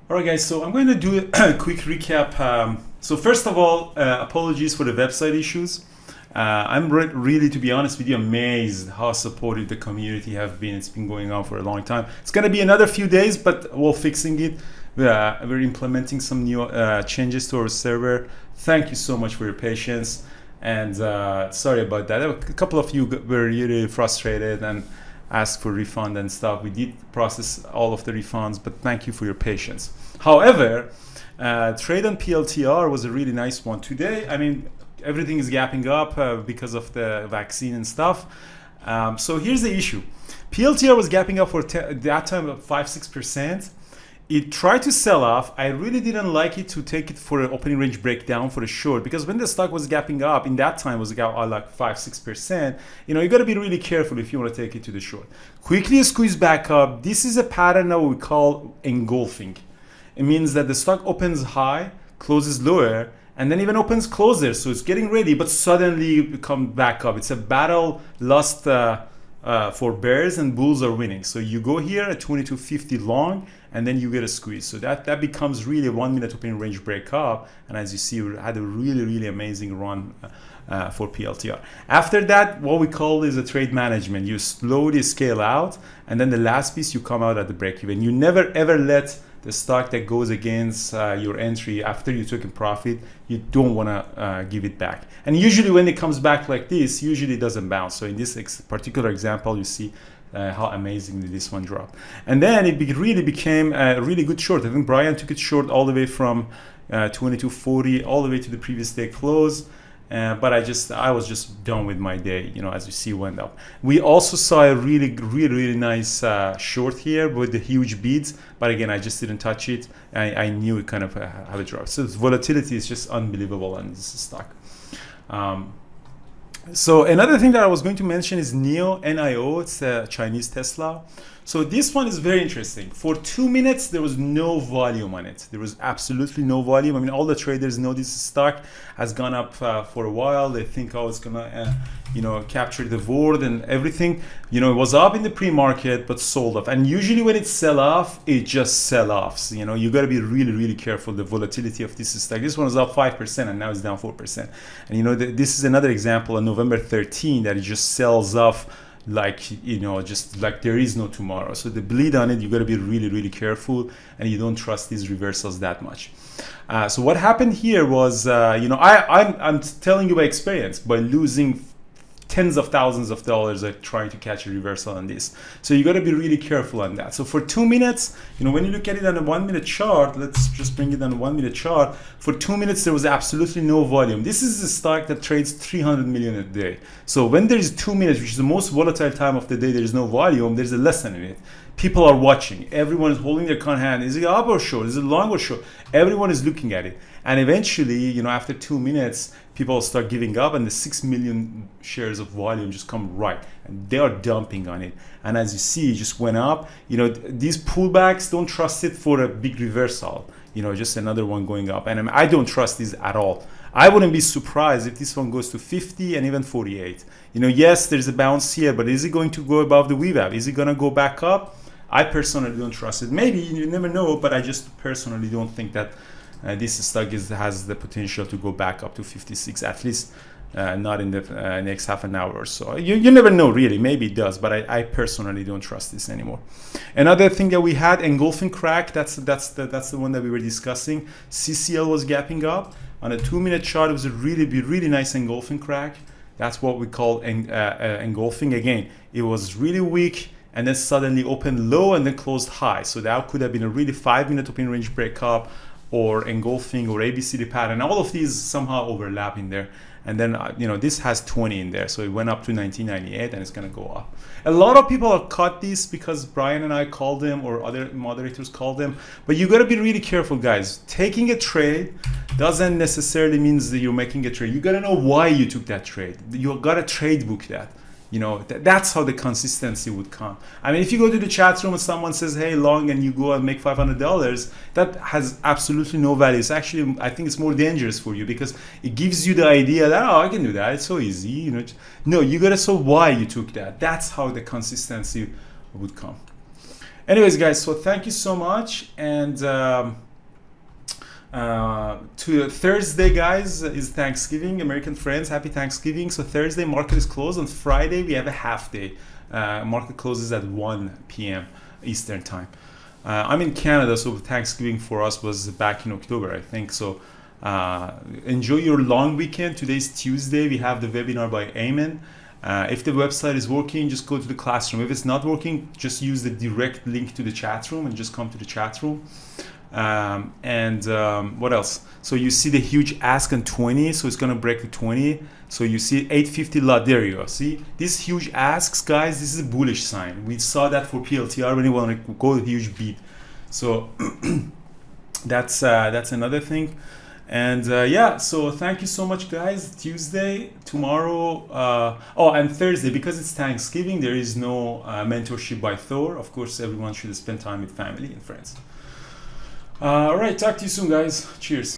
All right, guys, so I'm going to do a quick recap. So first of all, apologies for the website issues. I'm really, to be honest with you, amazed how supportive the community have been. It's been going on for a long time. It's going to be another few days, but we're fixing it. We're implementing some new changes to our server. Thank you so much for your patience. And sorry about that. A couple of you were really frustrated and asked for refund and stuff. We did process all of the refunds, but thank you for your patience. However, trade on PLTR was a really nice one today. I mean, everything is gapping up because of the vaccine and stuff. So here's the issue. PLTR was gapping up for that time of 5-6%. It tried to sell off. I really didn't like it to take it for an opening range breakdown for a short, because when the stock was gapping up in that time was like 5-6%. You got to be really careful if you want to take it to the short. Quickly squeeze back up. This is a pattern that we call engulfing. It means that the stock opens high, closes lower, and then even opens closer. So it's getting ready, but suddenly it comes back up. It's a battle lost for bears, and bulls are winning. So you go here at 22.50 long, and then you get a squeeze. So that becomes really a 1 minute opening range break up. And as you see, we had a really amazing run for PLTR. After that, what we call is a trade management. You slowly scale out, and then the last piece you come out at the break even. You never ever let the stock that goes against your entry after you took a profit, you don't want to give it back. And usually when it comes back like this, usually it doesn't bounce. So in this particular example, you see how amazingly this one dropped. And then it really became a really good short. I think Brian took it short all the way from 22.40 all the way to the previous day close. But I was just done with my day, as you see, went up. We also saw a really nice short here with the huge beads, but again, I just didn't touch it. I knew it kind of have a drop. So volatility is just unbelievable on this stock. So another thing that I was going to mention is NIO. It's a Chinese Tesla. So this one is very interesting. For 2 minutes, there was no volume on it. There was absolutely no volume. I mean, all the traders know this stock has gone up for a while. They think, oh, it's gonna, capture the board and everything. It was up in the pre-market, but sold off. And usually when it sell off, it just sell off. So, you got to be really careful. The volatility of this stock. This one was up 5%, and now it's down 4%. And this is another example on November 13 that it just sells off. Like just like there is no tomorrow. So the bleed on it, you got to be really careful, and you don't trust these reversals that much. So what happened here was, I'm telling you by experience, by losing tens of thousands of dollars trying to catch a reversal on this. So you got to be really careful on that. So for 2 minutes, when you look at it on a 1 minute chart, let's just bring it on a 1 minute chart. For 2 minutes, there was absolutely no volume. This is a stock that trades 300 million a day. So when there is 2 minutes, which is the most volatile time of the day, there is no volume, there's a lesson in it. People are watching. Everyone is holding their hand. Is it up or short? Is it long or short? Everyone is looking at it. And eventually, after 2 minutes, people start giving up, and the 6 million shares of volume just come right, and they are dumping on it. And as you see, it just went up. These pullbacks, don't trust it for a big reversal. Just another one going up. And I don't trust these at all. I wouldn't be surprised if this one goes to 50 and even 48. Yes, there's a bounce here, but is it going to go above the VWAP? Is it going to go back up? I personally don't trust it. Maybe, you never know, but I just personally don't think that this stock has the potential to go back up to 56, at least not in the next half an hour or so. You never know, really. Maybe it does, but I personally don't trust this anymore. Another thing that we had, engulfing crack. That's the one that we were discussing. CCL was gapping up on a 2 minute chart. It was a really nice engulfing crack. That's what we call engulfing. Again, it was really weak, and then suddenly opened low and then closed high. So that could have been a really 5 minute opening range breakup, or engulfing, or ABCD pattern. All of these somehow overlap in there. And then, this has 20 in there. So it went up to 1998, and it's going to go up. A lot of people have caught this because Brian and I called them, or other moderators called them. But you got to be really careful, guys. Taking a trade doesn't necessarily mean that you're making a trade. You got to know why you took that trade. You got to trade book that. That's how the consistency would come. I mean, if you go to the chat room and someone says, hey, long, and you go and make $500, that has absolutely no value. It's actually, I think it's more dangerous for you, because it gives you the idea that, oh, I can do that. It's so easy. No, you got to show why you took that. That's how the consistency would come. Anyways, guys, so thank you so much. And to Thursday, guys, is Thanksgiving. American friends, happy Thanksgiving. So Thursday, market is closed. On Friday, we have a half day. Market closes at 1 p.m. Eastern time. I'm in Canada, so Thanksgiving for us was back in October, I think. So enjoy your long weekend. Today's Tuesday. We have the webinar by Ayman. If the website is working, just go to the classroom. If it's not working, just use the direct link to the chat room and just come to the chat room. What else? So you see the huge ask on 20, so it's gonna break the 20. So you see 850 lot. There you go. See these huge asks, guys. This is a bullish sign. We saw that for PLTR when you want to go a huge beat. So that's another thing. And yeah, so thank you so much, guys. Tuesday, tomorrow, and Thursday, because it's Thanksgiving, there is no mentorship by Thor. Of course, everyone should spend time with family and friends. All right, talk to you soon, guys. Cheers.